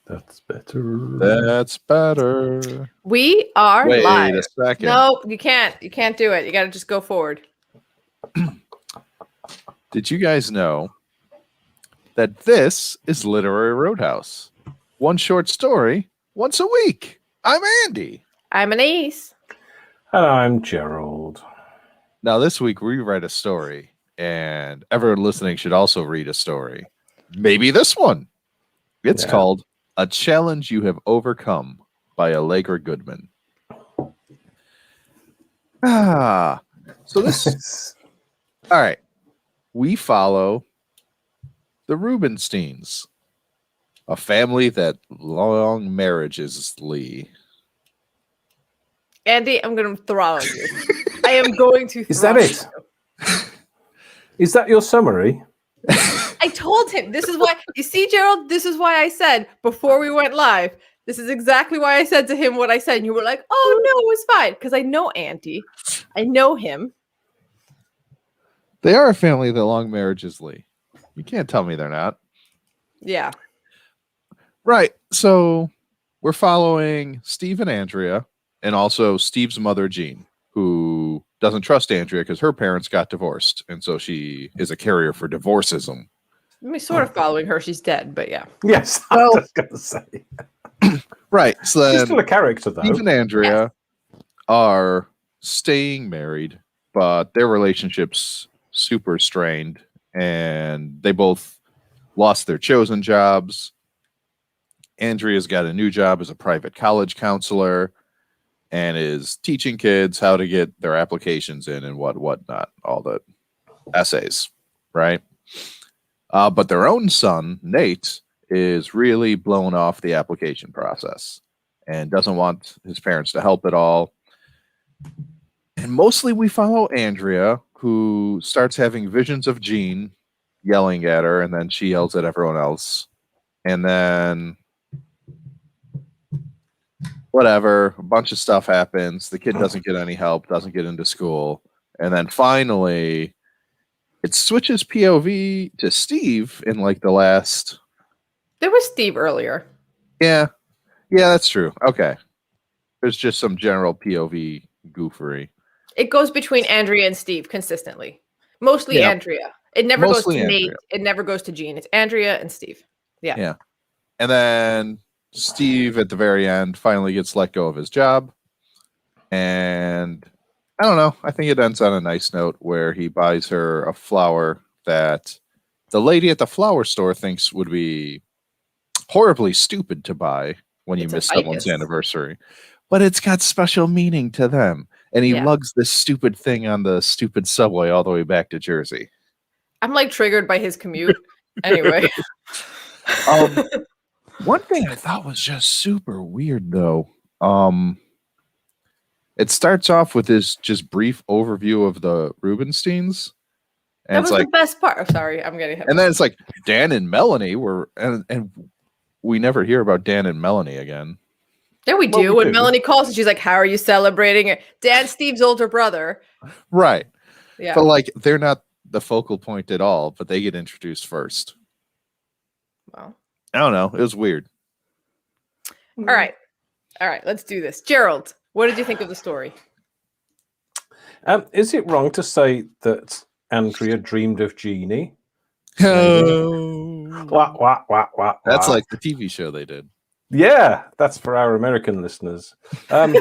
That's better. That's better. We are Wait live. a second. No, you can't. You can't do it. You got to just go forward. Did you guys know that this is Literary Roadhouse? One short story, once a week. I'm Andy. I'm Anise. And I'm Gerald. Now, this week we read a story, and everyone listening should also read a story. Maybe this one. It's called A Challenge You Have Overcome by Allegra Goodman. So this... All right. We follow the Rubensteins, a family that long marriages Lee. Andy, I'm going to throttle you. I am going to Is that it? Is that your summary? I told him. This is why, you see, Gerald, this is why I said before we went live, this is exactly why I said to him what I said. And you were like, oh, no, it was fine. Because I know Andy. I know him. They are a family that long marriages Lee. You can't tell me they're not. Yeah. Right. So we're following Steve and Andrea, and also Steve's mother, Jean, who doesn't trust Andrea because her parents got divorced. And so she is a carrier for divorcism. I mean, sort of following her. She's dead, but yeah. Yes, I was going to say. Right. So then she's still a character, though. Steve and Andrea are staying married, but their relationship's super strained, and they both lost their chosen jobs. Andrea's got a new job as a private college counselor and is teaching kids how to get their applications in and whatnot, all the essays, right? But their own son, Nate, is really blown off the application process and doesn't want his parents to help at all. And mostly we follow Andrea, who starts having visions of Jean yelling at her, and then she yells at everyone else. And then whatever, a bunch of stuff happens. The kid doesn't get any help, doesn't get into school. And then finally, it switches POV to Steve in like the last... There was Steve earlier. Yeah, that's true. Okay. There's just some general POV goofery. It goes between Andrea and Steve consistently. Mostly Andrea. It never goes to Nate. It never goes to Jean. It's Andrea and Steve. Yeah. And then Steve at the very end finally gets let go of his job. And I don't know. I think it ends on a nice note where he buys her a flower that the lady at the flower store thinks would be horribly stupid to buy when you miss someone's anniversary. But it's got special meaning to them. And he lugs this stupid thing on the stupid subway all the way back to Jersey. I'm like triggered by his commute. Anyway. One thing I thought was just super weird, though. It starts off with this just brief overview of the Rubensteins. And that was like, the best part. Oh, sorry, I'm getting. And then it's like Dan and Melanie were, and we never hear about Dan and Melanie again. Yeah, we do. When Melanie calls and she's like, "How are you celebrating it?" Dan, Steve's older brother. Right. Yeah. But like, they're not the focal point at all, but they get introduced first. Well, I don't know. It was weird. All right. Let's do this. Gerald, what did you think of the story? Is it wrong to say that Andrea dreamed of Jeannie? Oh. Wah. That's like the TV show they did. Yeah, that's for our American listeners. Sorry.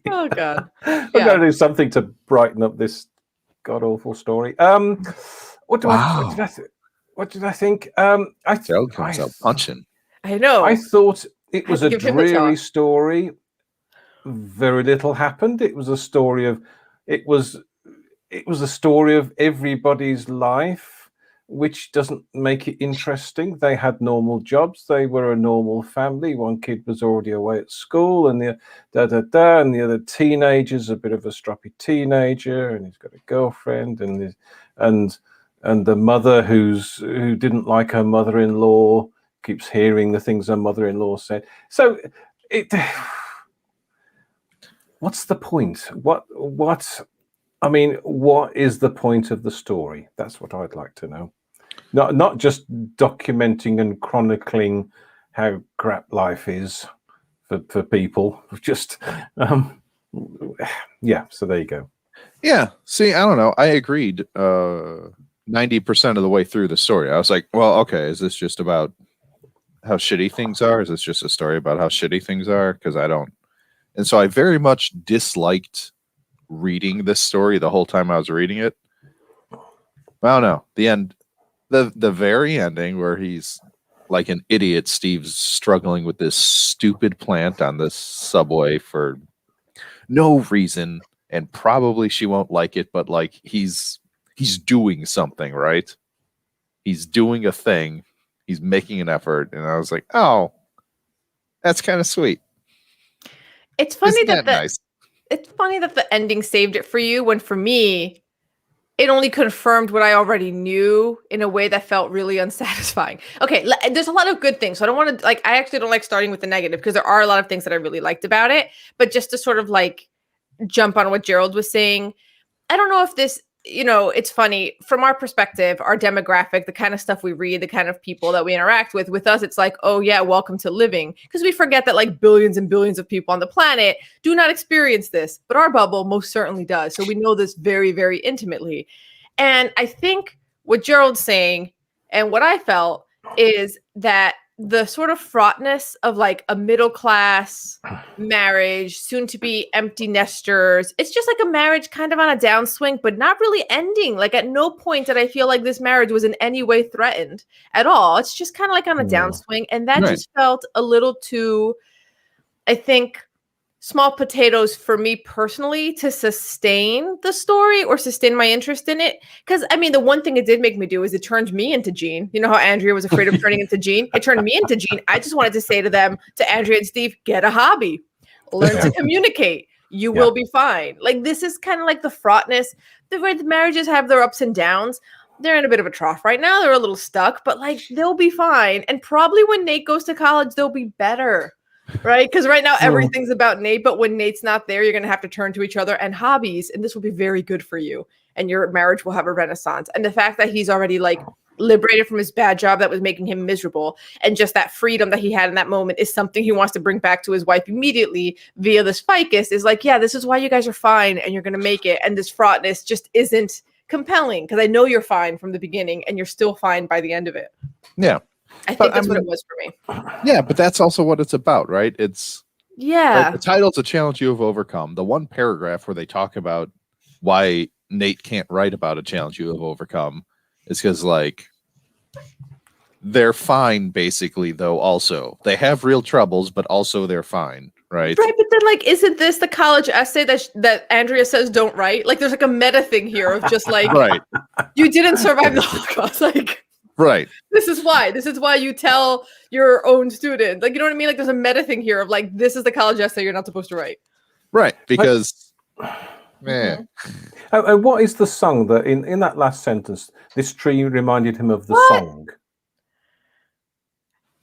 Oh God. I'm going to do something to brighten up this god-awful story. What did I think? Joe comes out punching. I know. I thought it was a dreary story. Very little happened. It was a story of everybody's life, which doesn't make it interesting. They had normal jobs. They were a normal family. One kid was already away at school, and the other teenager's a bit of a stroppy teenager, and he's got a girlfriend, and the mother who didn't like her mother-in-law keeps hearing the things her mother-in-law said. So what's the point? What is the point of the story? That's what I'd like to know. not just documenting and chronicling how crap life is for people. Just yeah. So there you go. Yeah. See, I don't know. I agreed 90% of the way through the story. I was like, well, okay, is this just about how shitty things are? Is this just a story about how shitty things are? Because I don't. And so I very much disliked reading this story the whole time I was reading it. I don't know. The end, the very ending where he's like an idiot. Steve's struggling with this stupid plant on this subway for no reason, and probably she won't like it, but like he's doing something, right? He's doing a thing. He's making an effort, and I was like, oh, that's kind of sweet. It's funny Isn't that nice? It's funny that the ending saved it for you, when for me, it only confirmed what I already knew in a way that felt really unsatisfying. Okay, there's a lot of good things. So I don't want to, like, I actually don't like starting with the negative, because there are a lot of things that I really liked about it. But just to sort of like jump on what Gerald was saying, I don't know if this, it's funny from our perspective, our demographic, the kind of stuff we read, the kind of people that we interact with us, it's like, oh yeah, welcome to living. Because we forget that like billions and billions of people on the planet do not experience this, but our bubble most certainly does. So we know this very, very intimately. And I think what Gerald's saying and what I felt is that the sort of fraughtness of like a middle class marriage, soon to be empty nesters, it's just like a marriage kind of on a downswing, but not really ending. Like at no point did I feel like this marriage was in any way threatened at all. It's just kind of like on a downswing. And that just felt a little too, I think, small potatoes for me personally to sustain the story or sustain my interest in it. Because, I mean, the one thing it did make me do is it turned me into Jean. You know how Andrea was afraid of turning into Jean? It turned me into Jean. I just wanted to say to them, to Andrea and Steve, get a hobby. Learn to communicate. You will be fine. Like, this is kind of like the fraughtness. The way the marriages have their ups and downs. They're in a bit of a trough right now. They're a little stuck, but like, they'll be fine. And probably when Nate goes to college, they'll be better. Right? Because right now everything's about Nate, but when Nate's not there, you're going to have to turn to each other and hobbies, and this will be very good for you, and your marriage will have a renaissance. And the fact that he's already like liberated from his bad job that was making him miserable, and just that freedom that he had in that moment is something he wants to bring back to his wife immediately via this ficus, is like, yeah, this is why you guys are fine and you're going to make it. And this fraughtness just isn't compelling, because I know you're fine from the beginning and you're still fine by the end of it. Yeah. I think that's what it was for me. Yeah, but that's also what it's about, right? It's like, the title's A Challenge You Have Overcome. The one paragraph where they talk about why Nate can't write about a challenge you have overcome is because like they're fine basically, though also. They have real troubles, but also they're fine, right? Right, but then like, isn't this the college essay that Andrea says don't write? Like there's like a meta thing here of just like right. You didn't survive the Holocaust. Like right. This is why you tell your own student. Like, you know what I mean? Like, there's a meta thing here of like, this is the college essay you're not supposed to write. Right. Because, man. And what is the song that in that last sentence, this tree reminded him of the song?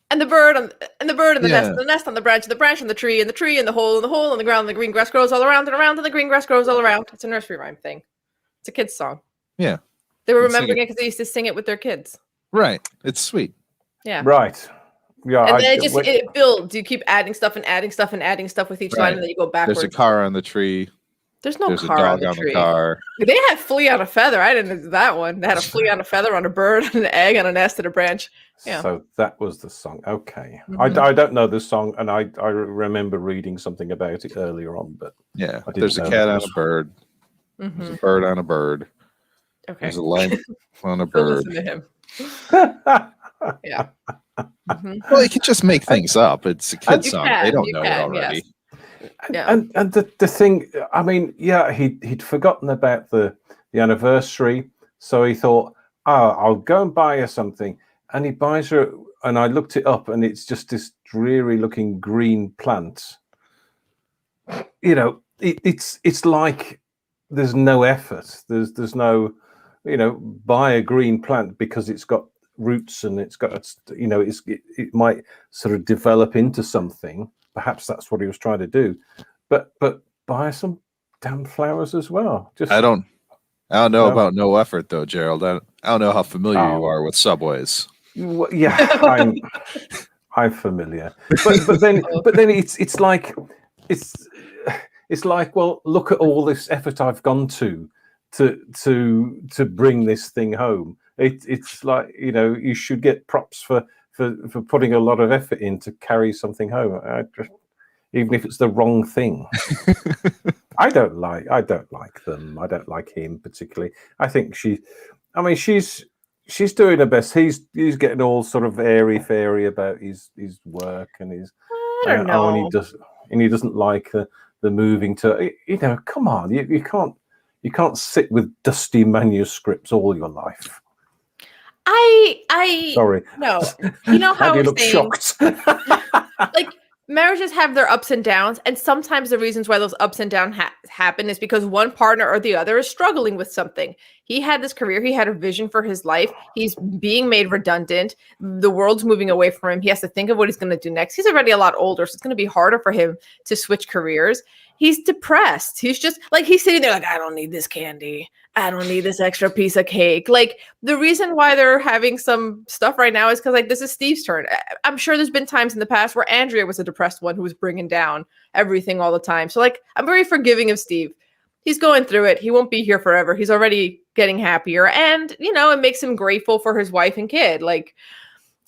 And the bird and the nest, and the nest on the branch on the tree, and the hole on the ground, and the green grass grows all around and around, and the green grass grows all around. It's a nursery rhyme thing. It's a kid's song. Yeah. They were remembering it because they used to sing it with their kids. Right. It's sweet. Yeah. Right. Yeah. And then it builds. You keep adding stuff and adding stuff and adding stuff with each line, and then you go backwards. There's a car on the tree. There's no There's car a dog on the tree. The car. They had flea on a feather. I didn't know that one. They had a flea on a feather, on a bird, on an egg, on a nest, and a branch. Yeah. So that was the song. Okay. I don't know the song, and I remember reading something about it earlier on, but yeah, there's a cat on a bird. There's a bird on a bird. Okay. There's a lamp on a bird. Listen to him. Yeah. Well, you can just make things up. It's a kid song. They don't know it already. Yes. Yeah. And the thing, I mean, yeah, he'd forgotten about the anniversary, so he thought, I'll go and buy her something, and he buys her. And I looked it up, and it's just this dreary-looking green plant. You know, it's like there's no effort. There's no, buy a green plant because it's got roots and it's got, it might sort of develop into something. Perhaps that's what he was trying to do, but buy some damn flowers as well. Just I don't I don't know No? about no effort though, Gerald. I don't know how familiar you Oh. are with subways. Yeah, I'm familiar, but then it's like it's like, well, look at all this effort I've gone to bring this thing home. It's like, you should get props for putting a lot of effort in to carry something home. Even if it's the wrong thing. I don't like them. I don't like him particularly. I think she's doing her best. He's getting all sort of airy fairy about his work and his I don't know. and he doesn't like the moving to, come on, you can't sit with dusty manuscripts all your life. I Sorry. no. You know how And you I'm look saying, shocked. like, marriages have their ups and downs, and sometimes the reasons why those ups and downs happen is because one partner or the other is struggling with something. He had this career, he had a vision for his life, he's being made redundant, the world's moving away from him, he has to think of what he's going to do next. He's already a lot older, so it's going to be harder for him to switch careers. He's depressed. He's just like, he's sitting there like, I don't need this candy, I don't need this extra piece of cake. Like, the reason why they're having some stuff right now is because, like, this is Steve's turn. I'm sure there's been times in the past where Andrea was a depressed one who was bringing down everything all the time. So, like, I'm very forgiving of Steve. He's going through it. He won't be here forever. He's already getting happier. And, it makes him grateful for his wife and kid. Like,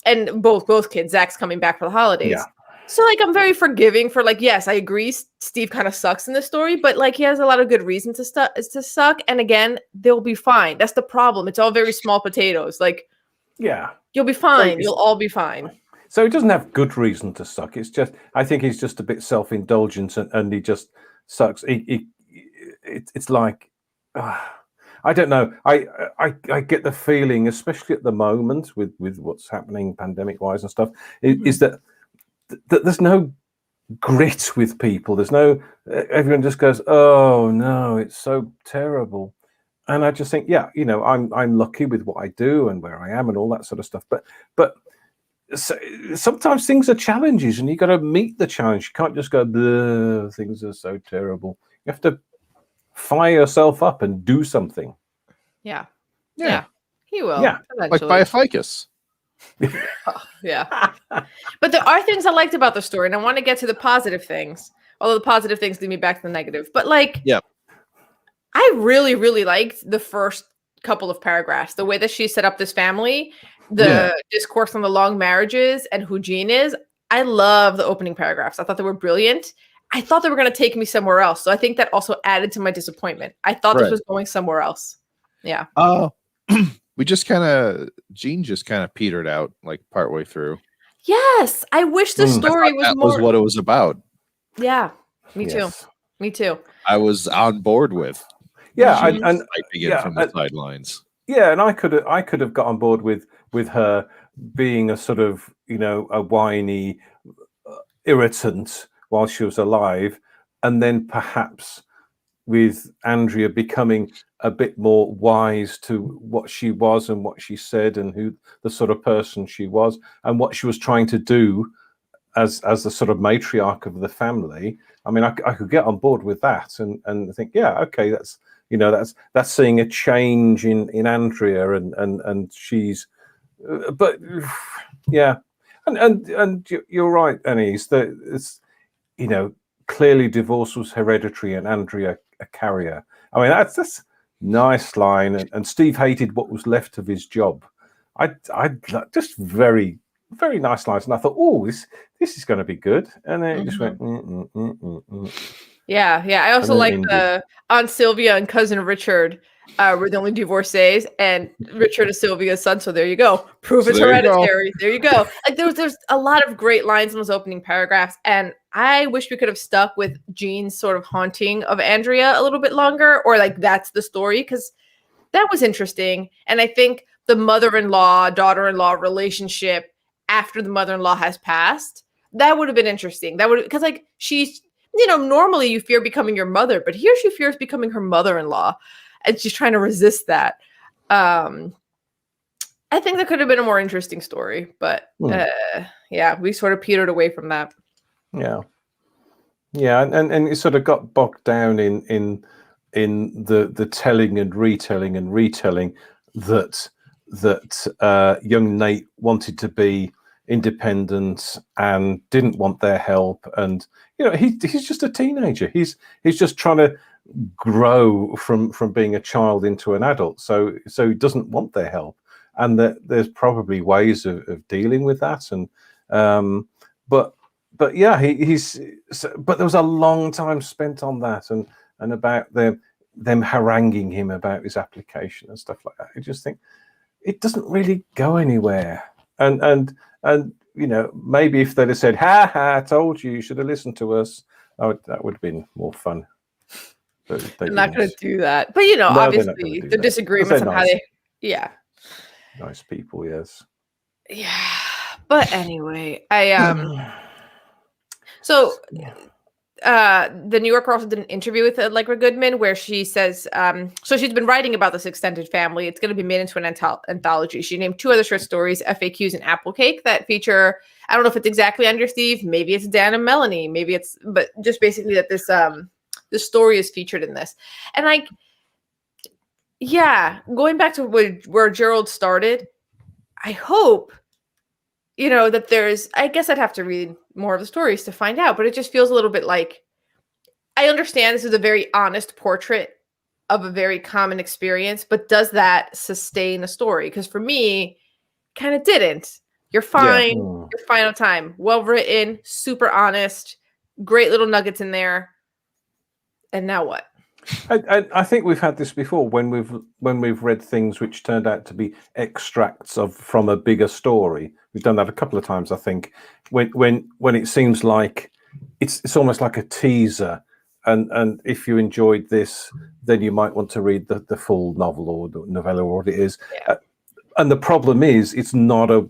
and both kids. Zach's coming back for the holidays. Yeah. So, like, I'm very forgiving for, like, yes, I agree, Steve kind of sucks in this story, but, like, he has a lot of good reason to suck. And again, they'll be fine. That's the problem. It's all very small potatoes. Like, Yeah. you'll be fine. You'll all be fine. So he doesn't have good reason to suck. It's just, I think he's just a bit self-indulgent and he just sucks. It's like, I don't know. I get the feeling, especially at the moment with what's happening pandemic-wise and stuff, is that there's no grit with people. There's no, everyone just goes, oh no, it's so terrible. And I just think, yeah, I'm lucky with what I do and where I am and all that sort of stuff. But so, sometimes things are challenges and you got to meet the challenge. You can't just go, things are so terrible. You have to fire yourself up and do something. Yeah. Yeah. He will. Yeah. Like buy a ficus. Yeah. But there are things I liked about the story, and I want to get to the positive things. Although the positive things lead me back to the negative. But, like, yeah, I really, really liked the first couple of paragraphs. The way that she set up this family, the discourse on the long marriages and who Jean is. I love the opening paragraphs. I thought they were brilliant. I thought they were going to take me somewhere else. So I think that also added to my disappointment. I thought this was going somewhere else. Yeah. Jean just kind of petered out like partway through. Yes. I wish the story was that more. was what it was about. Yeah. Me too. Yes. Me too. I was on board with. Yeah. Jean And typing in from the sidelines. Yeah. And I could have got on board with her being a sort of, a whiny irritant while she was alive. And then perhaps with Andrea becoming a bit more wise to what she was and what she said and who the sort of person she was and what she was trying to do as the sort of matriarch of the family. I mean, I could get on board with that and think, yeah, okay, that's seeing a change in Andrea and she's, but yeah, and you're right, Annie. It's clearly divorce was hereditary and Andrea a carrier. I mean, that's nice line. And Steve hated what was left of his job. I just very, very nice lines. And I thought, oh, this is going to be good. And then it just went. Yeah. I also like the Aunt Sylvia and cousin Richard were the only divorcees, and Richard is Sylvia's son. So there you go. Prove it's hereditary. There you go. Like there's a lot of great lines in those opening paragraphs, and I wish we could have stuck with Jean's sort of haunting of Andrea a little bit longer, or like that's the story, because that was interesting. And I think the mother-in-law, daughter-in-law relationship after the mother-in-law has passed, that would have been interesting. That would, because like she's, normally you fear becoming your mother, but here she fears becoming her mother-in-law. And she's trying to resist that. I think that could have been a more interesting story, but yeah, we sort of petered away from that. Yeah, and it sort of got bogged down in the telling and retelling that young Nate wanted to be independent and didn't want their help, and he's just a teenager. He's just trying to grow from being a child into an adult, so he doesn't want their help, and there's probably ways of dealing with that, and but yeah, but there was a long time spent on that, and about them haranguing him about his application and stuff like that. I just think it doesn't really go anywhere, and maybe if they'd have said, "Ha ha, I told you, you should have listened to us," that would have been more fun. But they're not going to do that. But No, obviously the disagreements on how they, nice people, yes. Yeah. But anyway, so the New Yorker also did an interview with Allegra Goodman where she says, so she's been writing about this extended family. It's going to be made into an anthology. She named 2 other short stories, FAQs and Apple Cake, that feature, I don't know if it's exactly Under Steve, maybe it's Dan and Melanie, but just basically that this story is featured in this. And going back to where Gerald started, I hope, that there's, I guess I'd have to read more of the stories to find out, but it just feels a little bit like, I understand this is a very honest portrait of a very common experience, but does that sustain a story? Because for me, kind of didn't. You're fine. You're fine on time. Well written, super honest, great little nuggets in there. And now what? I think we've had this before when we've read things which turned out to be extracts from a bigger story. We've done that a couple of times, I think, when it seems like it's almost like a teaser, and if you enjoyed this, then you might want to read the full novel or the novella or what it is. Yeah. And the problem is, it's not a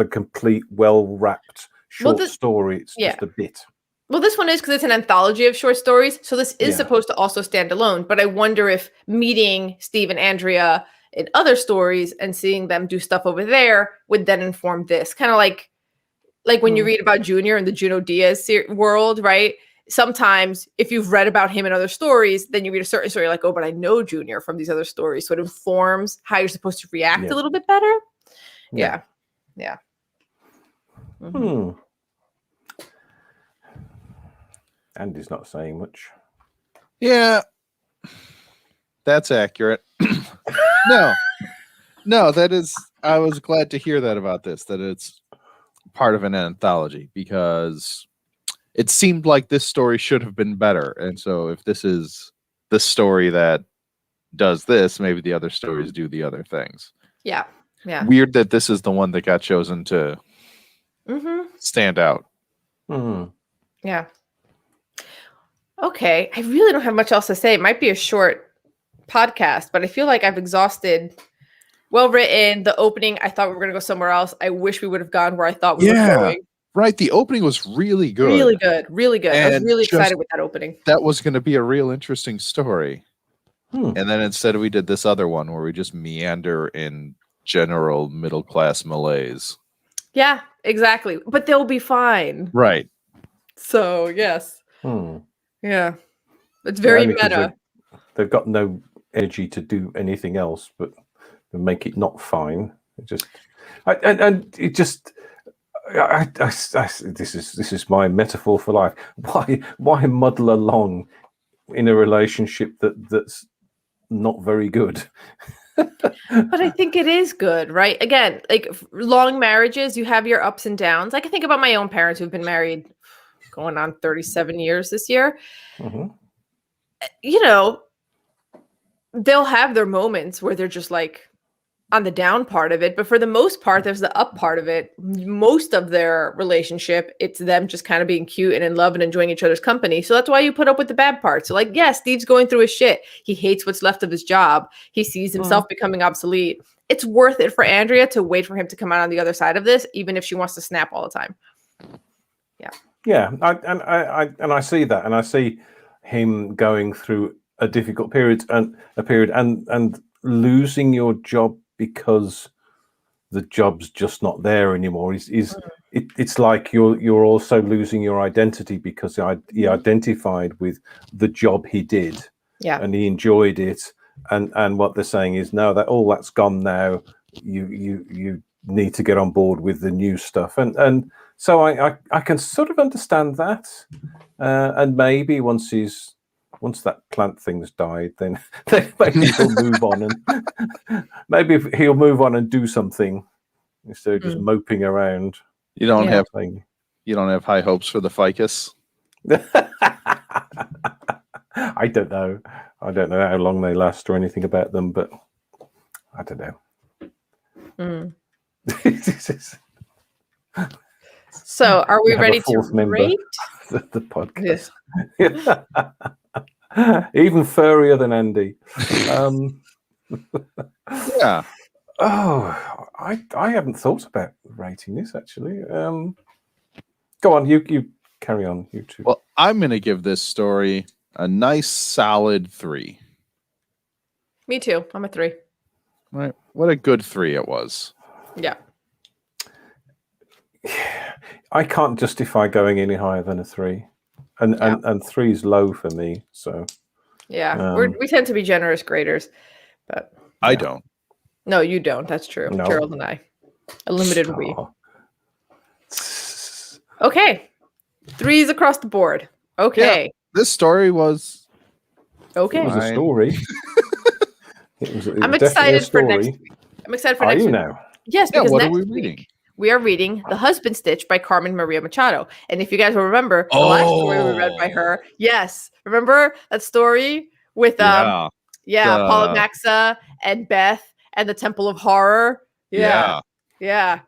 complete, well-wrapped short story. It's just a bit. Well, this one is because it's an anthology of short stories. So this is supposed to also stand alone. But I wonder if meeting Steve and Andrea in other stories and seeing them do stuff over there would then inform this. Kind of like when you read about Junior in the Junot Diaz world, right? Sometimes if you've read about him in other stories, then you read a certain story like, oh, but I know Junior from these other stories. So it informs how you're supposed to react a little bit better. Yeah. Mm-hmm. Andy's not saying much. Yeah, that's accurate. No, that is. I was glad to hear that about this, that it's part of an anthology, because it seemed like this story should have been better. And so if this is the story that does this, maybe the other stories do the other things. Yeah. Weird that this is the one that got chosen to stand out. Mm-hmm. Yeah. Okay, I really don't have much else to say. It might be a short podcast, but I feel like I've exhausted. Well written. The opening, I thought we were going to go somewhere else. I wish we would have gone where I thought we were going. Right. The opening was really good. Really good. Really good. And I was really excited with that opening. That was going to be a real interesting story. And then instead we did this other one where we just meander in general middle-class malaise. Yeah, exactly. But they'll be fine. Right. So, yes. Yeah. It's very meta. They've got no energy to do anything else but make it not fine. This is my metaphor for life. Why muddle along in a relationship that's not very good? But I think it is good, right? Again, like long marriages, you have your ups and downs. I can think about my own parents who've been married going on 37 years this year. They'll have their moments where they're just like on the down part of it, but for the most part, there's the up part of it. Most of their relationship, it's them just kind of being cute and in love and enjoying each other's company. So that's why you put up with the bad parts. So like, yeah, Steve's going through his shit. He hates what's left of his job. He sees himself becoming obsolete. It's worth it for Andrea to wait for him to come out on the other side of this, even if she wants to snap all the time. Yeah, I see that, and I see him going through a difficult period and losing your job because the job's just not there anymore. It's like you're also losing your identity because he identified with the job he did, Yeah. and he enjoyed it. And what they're saying is, no, that all that's gone now. You need to get on board with the new stuff. And so I can sort of understand that. And maybe once that plant thing's died, then maybe he'll move on and maybe he'll move on and do something instead of just moping around. You don't Yeah. have high hopes for the ficus. I don't know. I don't know how long they last or anything about them, but I don't know. So, are we have a ready to fourth member. rate? The podcast? Even furrier than Andy. Yeah. Oh, I haven't thought about rating this actually. Go on, you carry on. You two. Well, I'm going to give this story a nice solid 3. Me too. I'm a 3. Right. What a good 3 it was. Yeah. I can't justify going any higher than a 3, and 3 is low for me. So yeah, we tend to be generous graders, but I don't. No, you don't. That's true. No. Gerald and I, a limited we. Okay, 3s across the board. Okay, Yeah, this story was okay. It was a story. I'm excited for next week. I'm excited for Are next you week. now? Yes, Yeah, because what are next we week reading? we are reading The Husband Stitch by Carmen Maria Machado. And if you guys will remember the last story we read by her, yes, remember that story with Yeah. Paula Maxa and Beth and the Temple of Horror. Yeah.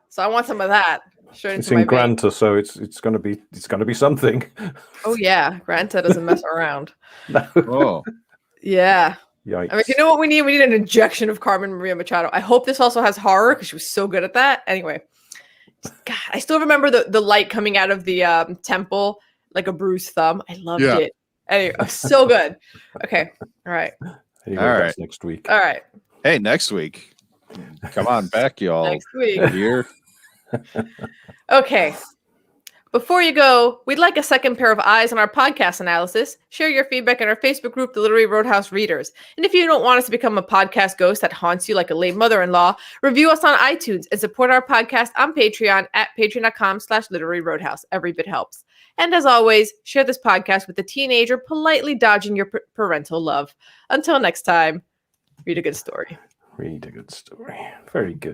So I want some of that. Straight It's into in my vein. Granta, so it's gonna be something. Oh yeah, Granta doesn't mess around. No. Oh. Yeah. Yikes. I mean, you know what we need? We need an injection of Carmen Maria Machado. I hope this also has horror because she was so good at that. Anyway, God, I still remember the light coming out of the temple like a bruised thumb. I loved it. Anyway, it was so good. Okay. All right. There you All go, right. that's next week. All right. Hey, next week. Come on back, y'all. Next week. Here. Okay. Before you go, we'd like a second pair of eyes on our podcast analysis. Share your feedback in our Facebook group, The Literary Roadhouse Readers. And if you don't want us to become a podcast ghost that haunts you like a late mother-in-law, review us on iTunes and support our podcast on Patreon at patreon.com/literary roadhouse. Every bit helps. And as always, share this podcast with the teenager politely dodging your parental love. Until next time, read a good story. Read a good story. Very good.